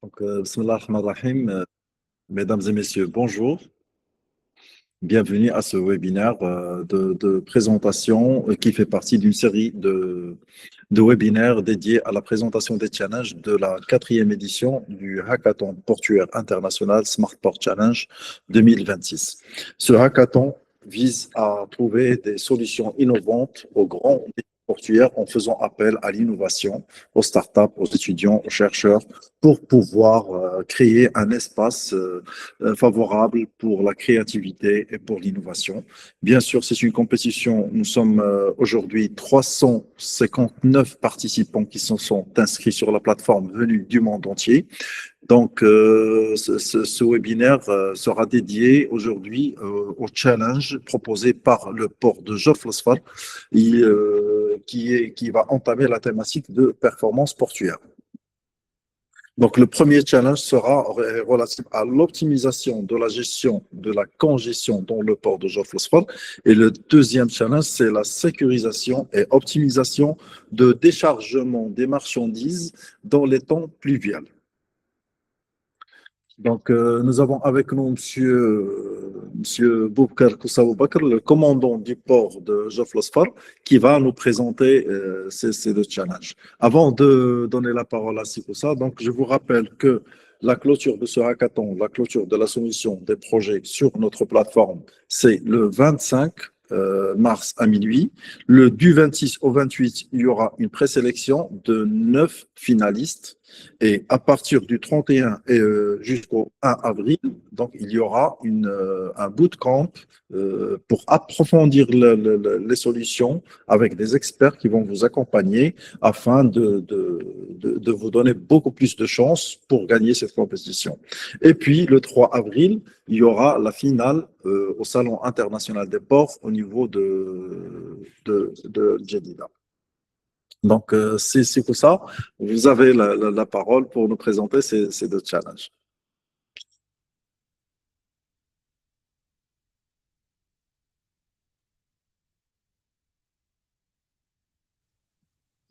Bismillah ar-Rahman ar-Rahim. Mesdames et messieurs, bonjour. Bienvenue à ce webinaire de présentation qui fait partie d'une série de webinaires dédiés à la présentation des challenges de la 4e édition du Hackathon portuaire international Smart Port Challenge 2026. Ce hackathon vise à trouver des solutions innovantes aux grands défis portuaires en faisant appel à l'innovation, aux startups, aux étudiants, aux chercheurs, pour pouvoir créer un espace favorable pour la créativité et pour l'innovation. Bien sûr, c'est une compétition. Nous sommes aujourd'hui 359 participants qui se sont inscrits sur la plateforme venus du monde entier. Donc, ce webinaire sera dédié aujourd'hui au challenge proposé par le port de Jaffa qui va entamer la thématique de performance portuaire. Donc, le premier challenge sera relatif à l'optimisation de la gestion de la congestion dans le port de Jaffa. Et le deuxième challenge, c'est la sécurisation et optimisation de déchargement des marchandises dans les temps pluviales. Donc, nous avons avec nous Monsieur Boubkar Koussaou Bakr, le commandant du port de Jaffa, qui va nous présenter ces deux challenges. Avant de donner la parole à Sikoussa, donc je vous rappelle que la clôture de ce hackathon, la clôture de la soumission des projets sur notre plateforme, c'est le 25 mars à minuit. Du 26 au 28, il y aura une présélection de 9 finalistes. Et à partir du 31 jusqu'au 1 avril, donc, il y aura un bootcamp pour approfondir les solutions avec des experts qui vont vous accompagner afin de vous donner beaucoup plus de chances pour gagner cette compétition. Et puis, le 3 avril, il y aura la finale au Salon international des ports au niveau de Jeddah. Donc, c'est pour ça, vous avez la parole pour nous présenter ces deux challenges.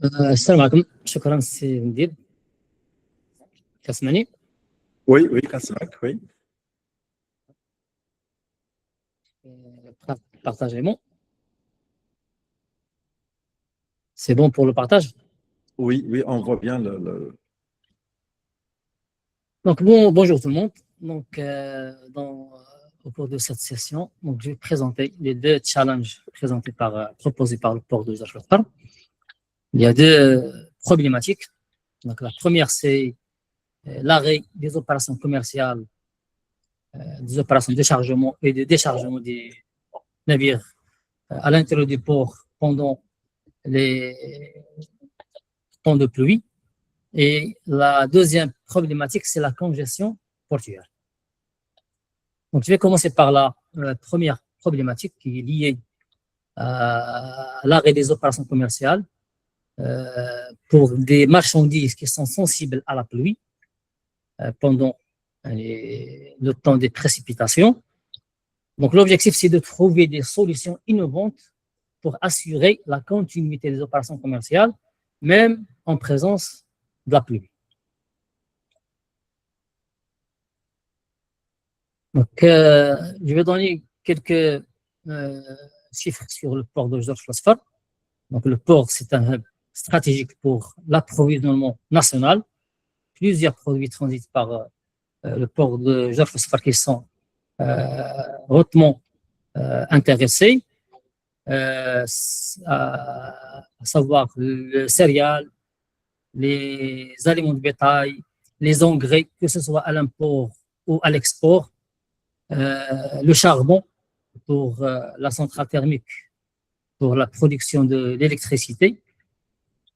السلام عليكم. شكرا سي مدير. تسمعني؟ Oui, Kassak, oui. Partagez-moi. C'est bon pour le partage? Oui, on voit bien Donc, bonjour tout le monde. Donc, au cours de cette session, donc, je vais présenter les deux challenges proposés par le port de Jaffa. Il y a deux problématiques. Donc, la première, c'est l'arrêt des opérations commerciales, des opérations de chargement et de déchargement des navires à l'intérieur du port pendant les temps de pluie. Et la deuxième problématique, c'est la congestion portuaire. Donc, je vais commencer par la première problématique qui est liée à l'arrêt des opérations commerciales pour des marchandises qui sont sensibles à la pluie pendant le temps des précipitations. Donc, l'objectif, c'est de trouver des solutions innovantes pour assurer la continuité des opérations commerciales, même en présence de la pluie. Donc, je vais donner quelques chiffres sur le port de Jaffa. Donc, le port, c'est un hub stratégique pour l'approvisionnement national. Plusieurs produits transitent par le port de Jaffa qui sont hautement intéressés, à savoir le céréales, les aliments de bétail, les engrais, que ce soit à l'import ou à l'export, le charbon pour la centrale thermique, pour la production de l'électricité.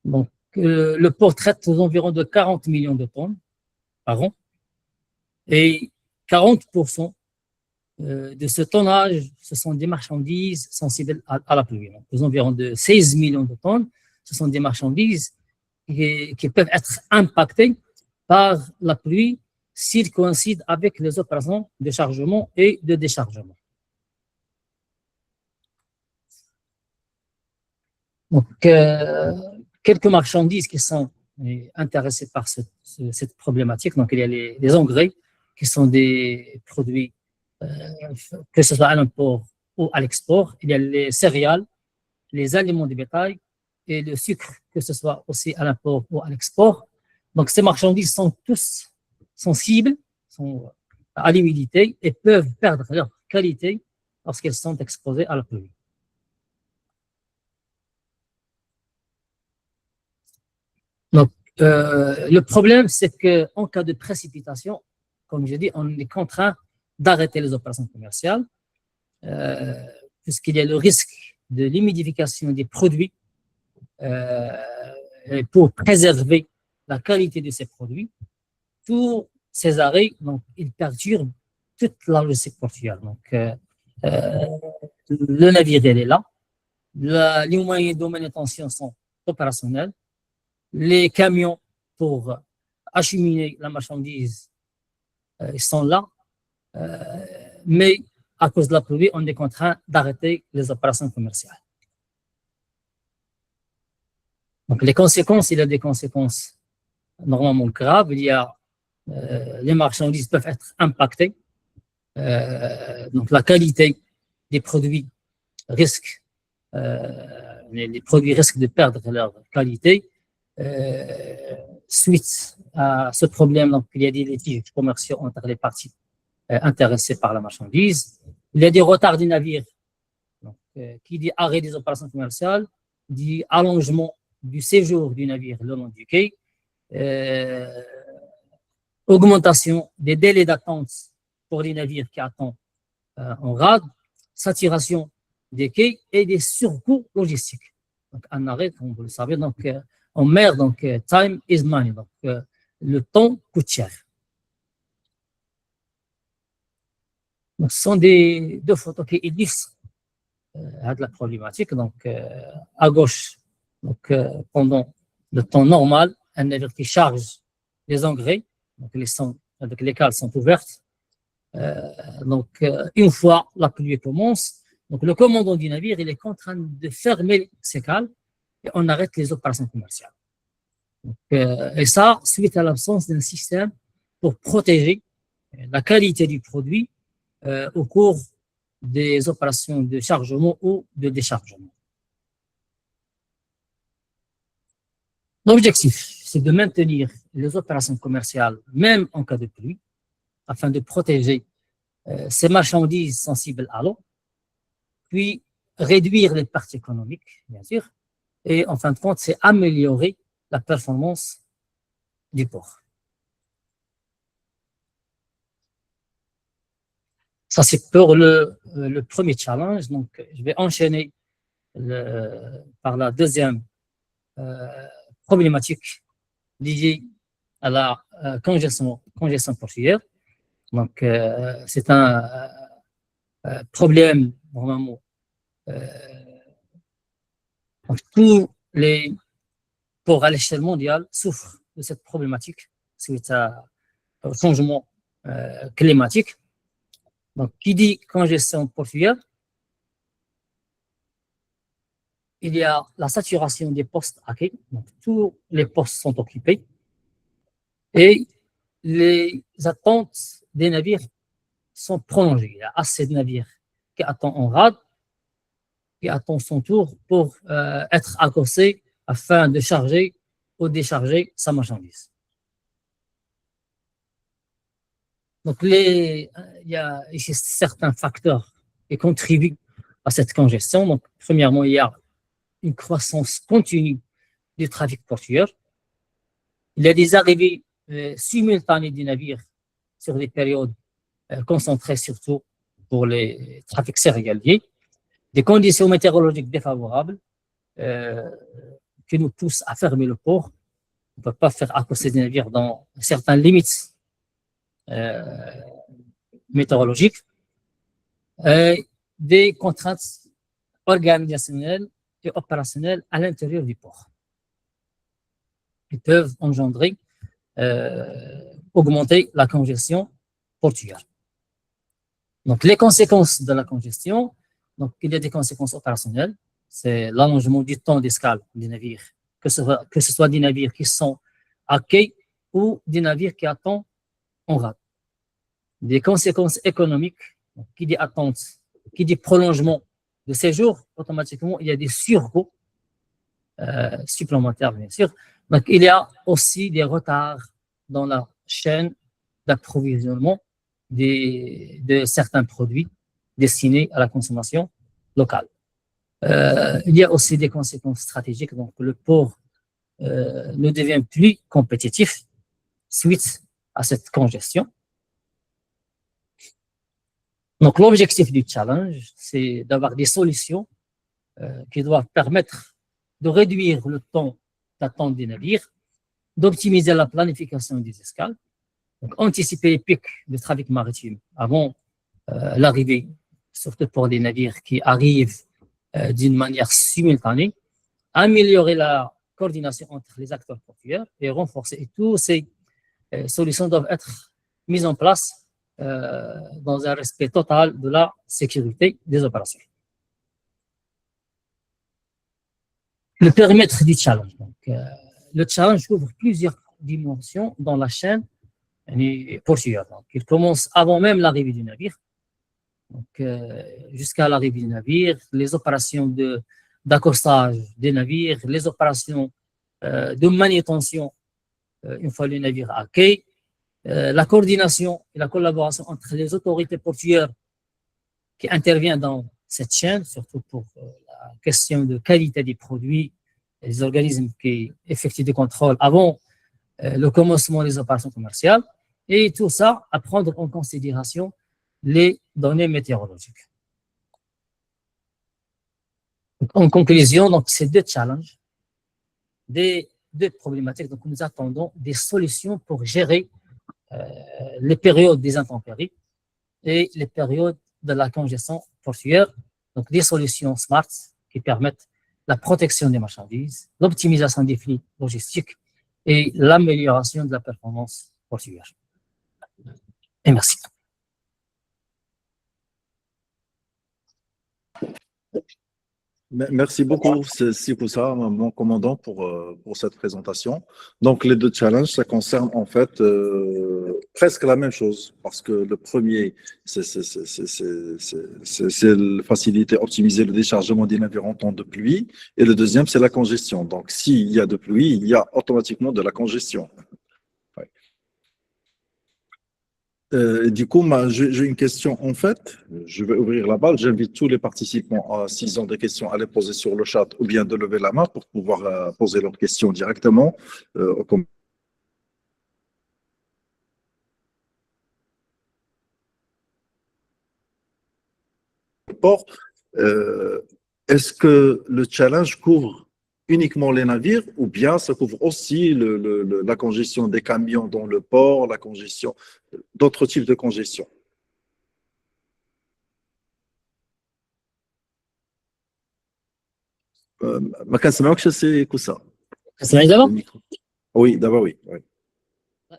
Donc, le port traite environ de 40 millions de tonnes par an et 40% de ce tonnage, ce sont des marchandises sensibles à la pluie. Donc, environ de 16 millions de tonnes, ce sont des marchandises qui peuvent être impactées par la pluie s'ils coïncident avec les opérations de chargement et de déchargement. Donc, quelques marchandises qui sont est intéressé par cette problématique. Donc, il y a les engrais qui sont des produits, que ce soit à l'import ou à l'export. Il y a les céréales, les aliments de bétail et le sucre, que ce soit aussi à l'import ou à l'export. Donc, ces marchandises sont tous sensibles, sont à l'humidité et peuvent perdre leur qualité lorsqu'elles sont exposées à la pluie. Donc, le problème, c'est qu'en cas de précipitation, comme je dis, on est contraint d'arrêter les opérations commerciales, puisqu'il y a le risque de l'humidification des produits pour préserver la qualité de ces produits. Tous ces arrêts, donc, ils perturbent toute la logistique portuaire. Donc, le navire, il est là. Les moyens de manutention sont opérationnels. Les camions pour acheminer la marchandise, ils sont là. Mais à cause de la pluie, on est contraint d'arrêter les opérations commerciales. Donc, les conséquences, il y a des conséquences normalement graves. Il y a les marchandises peuvent être impactées. Donc, la qualité des produits risque, les produits risquent de perdre leur qualité. Suite à ce problème, donc, il y a des litiges commerciaux entre les parties intéressées par la marchandise. Il y a des retards des navires. Donc, qui dit arrêt des opérations commerciales, dit allongement du séjour du navire le long du quai, augmentation des délais d'attente pour les navires qui attendent en rade, saturation des quais et des surcoûts logistiques. Donc, un arrêt, comme vous le savez, donc, en mer, donc, time is money, donc, le temps coûte cher. Donc, ce sont deux photos qui illustrent la problématique. Donc, à gauche, donc, pendant le temps normal, un navire qui charge les engrais, donc les cales sont ouvertes. Donc, une fois la pluie commence, donc le commandant du navire, il est contraint de fermer ses cales et on arrête les opérations commerciales. Donc, et ça, suite à l'absence d'un système pour protéger la qualité du produit au cours des opérations de chargement ou de déchargement. L'objectif, c'est de maintenir les opérations commerciales, même en cas de pluie, afin de protéger ces marchandises sensibles à l'eau, puis réduire les pertes économiques, bien sûr, et en fin de compte, c'est améliorer la performance du port. Ça, c'est pour le premier challenge. Donc, je vais enchaîner par la deuxième problématique liée à la congestion portuaire. Donc, c'est un problème, normalement, tous les ports à l'échelle mondiale souffrent de cette problématique suite au changement climatique. Donc, qui dit congestion portuaire, il y a la saturation des postes à quai, donc tous les postes sont occupés, et les attentes des navires sont prolongées. Il y a assez de navires qui attendent en rade, qui attendent son tour pour être accossés afin de charger ou décharger sa marchandise. Donc, il y a ici certains facteurs qui contribuent à cette congestion. Donc, premièrement, il y a une croissance continue du trafic portuaire. Il y a des arrivées simultanées des navires sur des périodes concentrées surtout pour les trafics céréaliers, des conditions météorologiques défavorables qui nous poussent à fermer le port. On ne peut pas faire accosser des navires dans certaines limites météorologiques, des contraintes organisationnelles et opérationnelles à l'intérieur du port qui peuvent engendrer, augmenter la congestion portuaire. Donc, les conséquences de la congestion, donc, il y a des conséquences opérationnelles, c'est l'allongement du temps d'escale des navires, que ce soit des navires qui sont à quai ou des navires qui attendent en rade. Des conséquences économiques, donc, qui dit attente, qui dit prolongement de séjour, automatiquement, il y a des surcoûts supplémentaires, bien sûr. Donc, il y a aussi des retards dans la chaîne d'approvisionnement de certains produits destinés à la consommation locale. Il y a aussi des conséquences stratégiques. Donc, le port ne devient plus compétitif suite à cette congestion. Donc, l'objectif du challenge, c'est d'avoir des solutions qui doivent permettre de réduire le temps d'attente des navires, d'optimiser la planification des escales, donc anticiper les pics de trafic maritime avant l'arrivée, surtout pour des navires qui arrivent d'une manière simultanée, améliorer la coordination entre les acteurs portuaires et renforcer. Et toutes ces solutions doivent être mises en place dans un respect total de la sécurité des opérations. Le périmètre du challenge. Donc, le challenge couvre plusieurs dimensions dans la chaîne portuaire. Donc, il commence avant même l'arrivée du navire. Donc, jusqu'à l'arrivée du navire, les opérations d'accostage des navires, les opérations de manutention une fois le navire à quai, la coordination et la collaboration entre les autorités portuaires qui interviennent dans cette chaîne, surtout pour la question de qualité des produits, les organismes qui effectuent des contrôles avant le commencement des opérations commerciales, et tout ça à prendre en considération les données météorologiques. Donc, en conclusion, donc, ces deux challenges, deux problématiques, donc nous attendons des solutions pour gérer les périodes des intempéries et les périodes de la congestion portuaire, donc des solutions smart qui permettent la protection des marchandises, l'optimisation des flux logistiques et l'amélioration de la performance portuaire. Et merci. Merci beaucoup, Sikoussa, mon commandant, pour cette présentation. Donc, les deux challenges, ça concerne en fait presque la même chose, parce que le premier, c'est faciliter, optimiser le déchargement des navires en temps de pluie, et le deuxième, c'est la congestion. Donc, s'il y a de pluie, il y a automatiquement de la congestion. Ouais. Du coup, j'ai une question. En fait, je vais ouvrir la balle. J'invite tous les participants, s'ils ont des questions, à les poser sur le chat ou bien de lever la main pour pouvoir poser leurs questions directement au port. Est-ce que le challenge couvre uniquement les navires ou bien ça couvre aussi la congestion des camions dans le port, la congestion, d'autres types de congestion? ما كنسمعوكش سي كوسا. C'est d'abord. Oui, d'abord oui. Oui.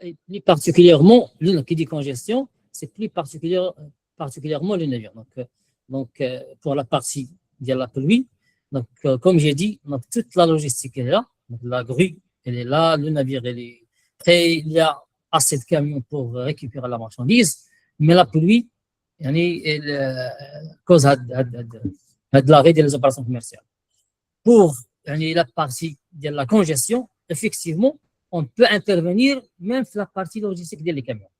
Et plus particulièrement, qui dit congestion, c'est plus particulièrement le navire. Donc, pour la partie de la pluie, donc, comme j'ai dit, donc, toute la logistique est là. Donc, la grue, elle est là, le navire, elle est prêt, il y a assez de camions pour récupérer la marchandise, mais la pluie, elle cause de l'arrêt des opérations commerciales. Pour la partie de la congestion, effectivement, on peut intervenir même sur la partie logistique des camions.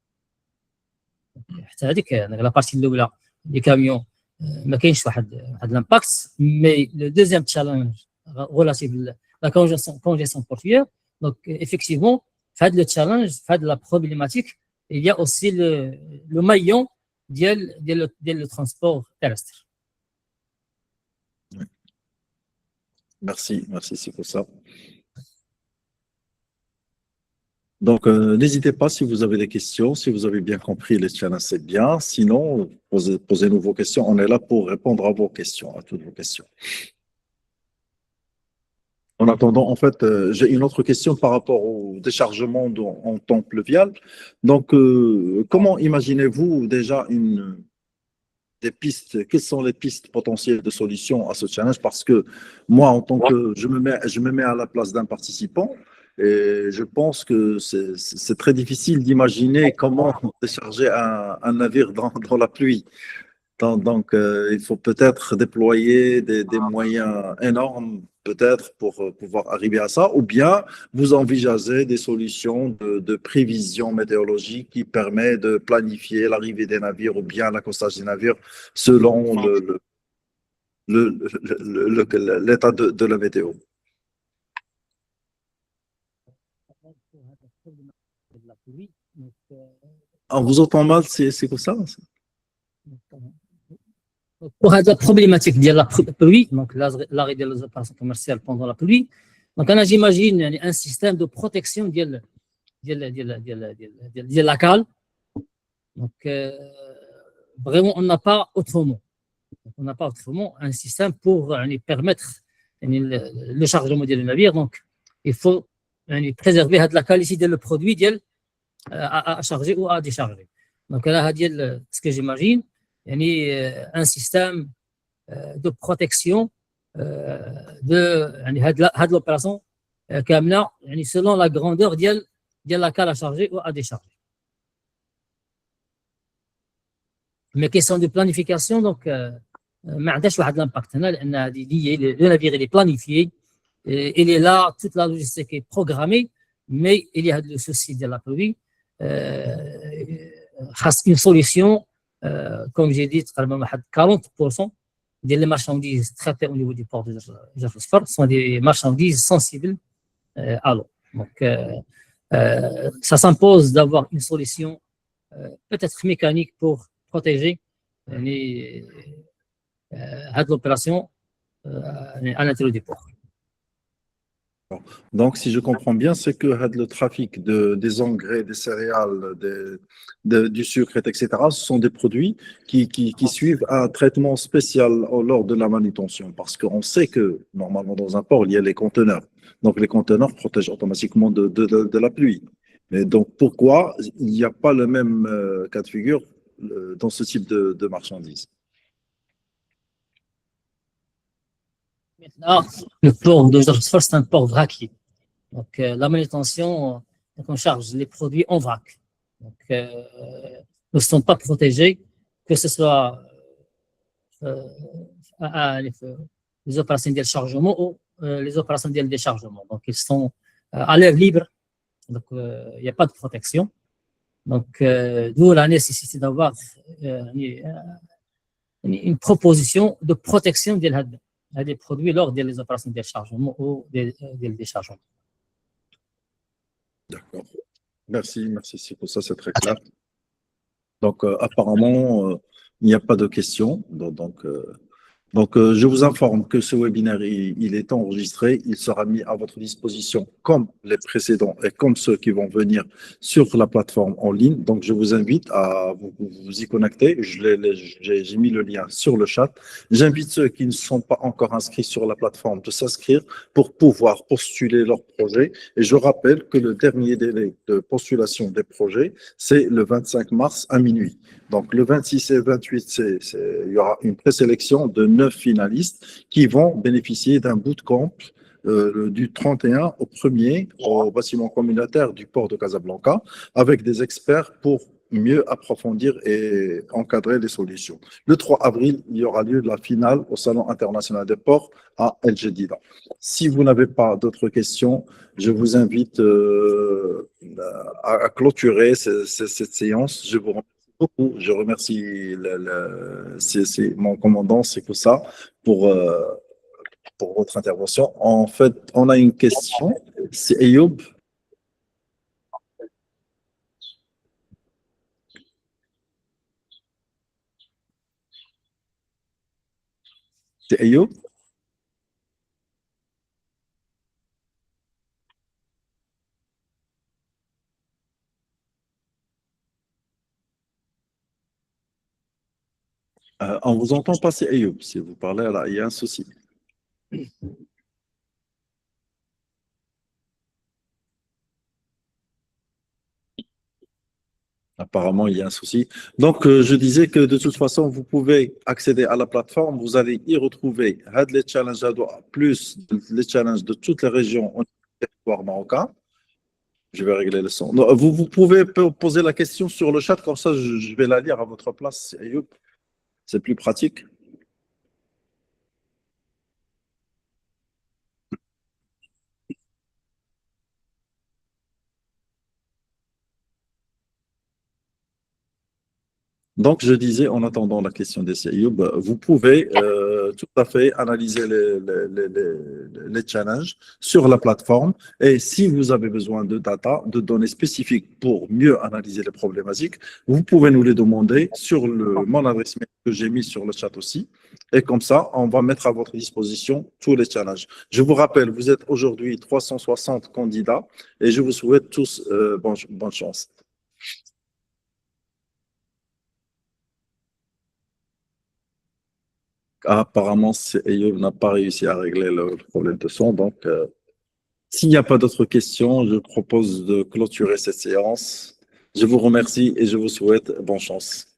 C'est-à-dire que la partie de les camions, ما كاينش واحد l'impact, mais le deuxième challenge relatif à la congestion portuaire, donc effectivement, fait le challenge, fait la problématique, il y a aussi le maillon de le transport terrestre. Merci, c'est pour ça. Donc, n'hésitez pas si vous avez des questions, si vous avez bien compris les challenges, c'est bien. Sinon, posez-nous vos questions. On est là pour répondre à vos questions, à toutes vos questions. En attendant, en fait, j'ai une autre question par rapport au déchargement en temps pluvial. Donc, comment imaginez-vous déjà des pistes, quelles sont les pistes potentielles de solutions à ce challenge? Parce que moi, en tant que je me mets à la place d'un participant, Et je pense que c'est très difficile d'imaginer comment décharger un navire dans la pluie. Il faut peut-être déployer des moyens énormes, peut-être, pour pouvoir arriver à ça, ou bien vous envisagez des solutions de prévision météorologique qui permet de planifier l'arrivée des navires ou bien l'accostage des navires selon l'état de la météo. de la pluie. Donc, On vous entend mal, c'est quoi ça? pour هذا problématique ديال la pluie, donc l'arrêt des opérations commerciales pendant la pluie, donc انا j'imagine يعني un système de protection ديال la cale. Donc vraiment on n'a pas autrement. On n'a pas autrement un système pour يعني permettre يعني le chargement ديال النavire. Donc il faut يعني préserver هاد la qualité ديال le produit ديال à charger ou à décharger. Donc là هذه ce que j'imagine يعني un système de protection de يعني هاد l'opération كامله يعني selon la grandeur ديال la cale à charger ou à décharger. Mais question de planification, donc ما عندهاش واحد l'impact هنا لان هذه le navire il est planifié, il est là, toute la logistique est programmée, mais il y a le souci de la pluie. Une solution, comme j'ai dit, 40% des marchandises traitées au niveau du port de Jaffa Sfar sont des marchandises sensibles à l'eau. Donc, ça s'impose d'avoir une solution peut-être mécanique pour protéger l'opération à l'intérieur du port. Donc, si je comprends bien, c'est que le trafic des engrais, des céréales, du sucre, etc., ce sont des produits qui suivent un traitement spécial lors de la manutention. Parce qu'on sait que, normalement, dans un port, il y a les conteneurs. Donc, les conteneurs protègent automatiquement de la pluie. Mais donc, pourquoi il n'y a pas le même cas de figure dans ce type de marchandises? Maintenant, le port de Jaffa Sfar, c'est un port vraquier. Donc, la manutention, on charge les produits en vrac. Donc, ne sont pas protégés, que ce soit les opérations de chargement ou les opérations de déchargement. Donc, ils sont à l'air libre. Donc, il n'y a pas de protection. Donc, d'où la nécessité d'avoir une proposition de protection des produits lors des opérations de déchargement ou des déchargements. D'accord. Merci c'est pour ça, c'est très clair. Donc, apparemment, il n'y a pas de questions. Donc, je vous informe que ce webinaire, il est enregistré. Il sera mis à votre disposition comme les précédents et comme ceux qui vont venir sur la plateforme en ligne. Donc, je vous invite à vous y connecter. J'ai mis le lien sur le chat. J'invite ceux qui ne sont pas encore inscrits sur la plateforme de s'inscrire pour pouvoir postuler leur projet. Et je rappelle que le dernier délai de postulation des projets, c'est le 25 mars à minuit. Donc, le 26 et 28, il y aura une présélection de 9 finalistes qui vont bénéficier d'un bootcamp du 31 au 1er au bâtiment communautaire du port de Casablanca avec des experts pour mieux approfondir et encadrer les solutions. Le 3 avril, il y aura lieu la finale au Salon international des ports à El Jadida. Si vous n'avez pas d'autres questions, je vous invite à clôturer cette séance. Je vous remercie beaucoup. Je remercie mon commandant, c'est ça, pour votre intervention. En fait, on a une question. C'est Ayoub. C'est Ayoub. On vous entend pas, c'est Ayoub. Si vous parlez, là, il y a un souci. Apparemment, il y a un souci. Donc, je disais que de toute façon, vous pouvez accéder à la plateforme. Vous allez y retrouver les challenges plus les challenges de toutes les régions au territoire marocain. Je vais régler le son. Non, vous pouvez poser la question sur le chat, comme ça je vais la lire à votre place, Ayoub. C'est plus pratique. Donc, je disais, en attendant la question des Ayoub, vous pouvez tout à fait analyser les challenges sur la plateforme. Et si vous avez besoin de data, de données spécifiques pour mieux analyser les problématiques, vous pouvez nous les demander sur mon adresse mail que j'ai mis sur le chat aussi. Et comme ça, on va mettre à votre disposition tous les challenges. Je vous rappelle, vous êtes aujourd'hui 360 candidats et je vous souhaite tous bonne chance. Apparemment, Ayoub n'a pas réussi à régler le problème de son. Donc, s'il n'y a pas d'autres questions, je propose de clôturer cette séance. Je vous remercie et je vous souhaite bonne chance.